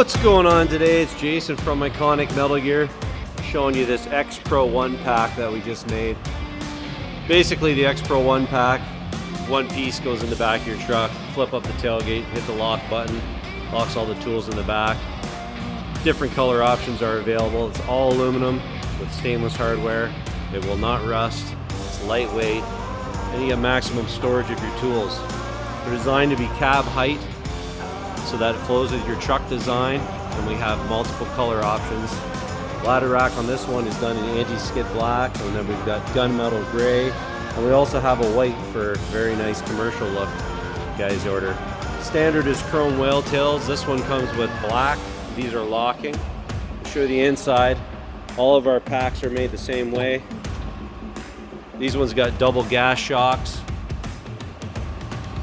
What's going on today? It's Jason from Iconic Metal Gear, showing you this X Pro 1 pack that we just made. Basically, the X Pro 1 pack, one piece goes in the back of your truck, flip up the tailgate, hit the lock button, locks all the tools in the back. Different color options are available. It's all aluminum with stainless hardware. It will not rust. It's lightweight, and you get maximum storage of your tools. They're designed to be cab height so that it flows with your truck design, and we have multiple color options. Ladder rack on this one is done in anti-skid black, and then we've got gunmetal gray, and we also have a white for a very nice commercial look you guys order. Standard is chrome whale tails. This one comes with black. These are locking. I'll show you the inside. All of our packs are made the same way. These ones got double gas shocks,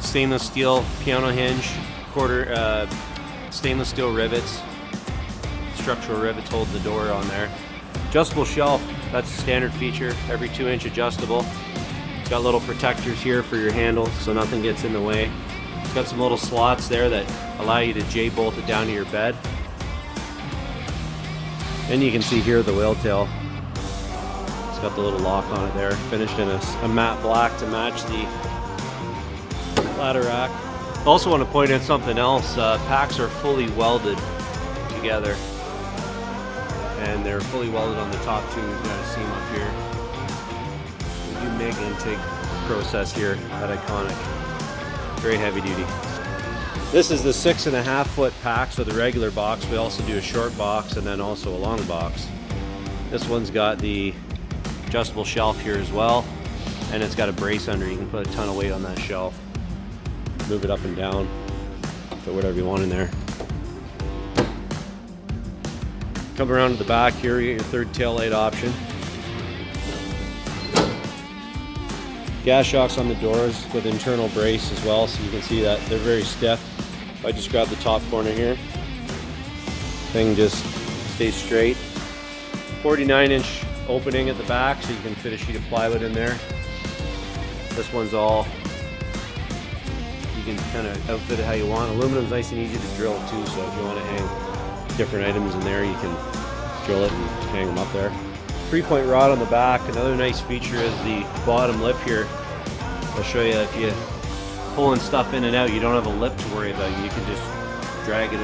stainless steel piano hinge, stainless steel rivets, structural rivets holding the door on there. Adjustable shelf, that's a standard feature, every 2-inch adjustable. It's got little protectors here for your handle so nothing gets in the way. It's got some little slots there that allow you to J-bolt it down to your bed. And you can see here the whale tail. It's got the little lock on it there, finished in a matte black to match the ladder rack. I also want to point out something else. Packs are fully welded together, and they're fully welded on the top too. We've got a seam up here. We do MIG intake process here at Iconic. Very heavy duty. This is the 6.5 foot pack, so the regular box. We also do a short box and then also a long box. This one's got the adjustable shelf here as well, and it's got a brace under. You can put a ton of weight on that shelf. Move it up and down, put whatever you want in there. Come around to the back here, you get your third tail light option. Gas shocks on the doors with internal brace as well, so you can see that they're very stiff. If I just grab the top corner here, thing just stays straight. 49-inch opening at the back, so you can fit a sheet of plywood in there. This one's all, you can kind of outfit it how you want. Aluminum's nice and easy to drill too, so if you want to hang different items in there, you can drill it and hang them up there. 3-point rod on the back. Another nice feature is the bottom lip here. I'll show you, if you pulling stuff in and out, you don't have a lip to worry about. You can just drag it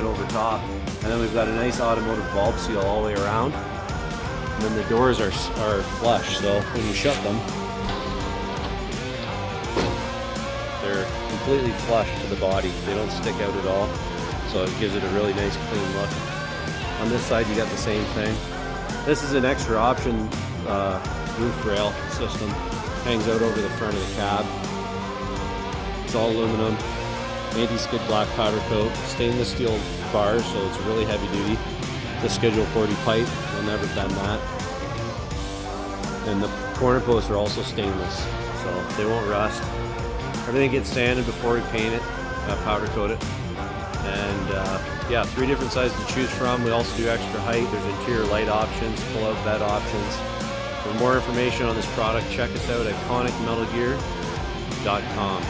over top. And then we've got a nice automotive bulb seal all the way around. And then the doors are flush, so when you shut them, they're completely flush to the body. They don't stick out at all, so it gives it a really nice clean look. On this side you got the same thing. This is an extra option roof rail system. Hangs out over the front of the cab. It's all aluminum, anti-skid black powder coat, stainless steel bars, so it's really heavy duty. It's a Schedule 40 pipe, we'll never bend that. And the corner posts are also stainless, so they won't rust. Everything gets sanded before we paint it, powder coat it. And yeah, 3 different sizes to choose from. We also do extra height. There's interior light options, pull-out bed options. For more information on this product, check us out at iconicmetalgear.com.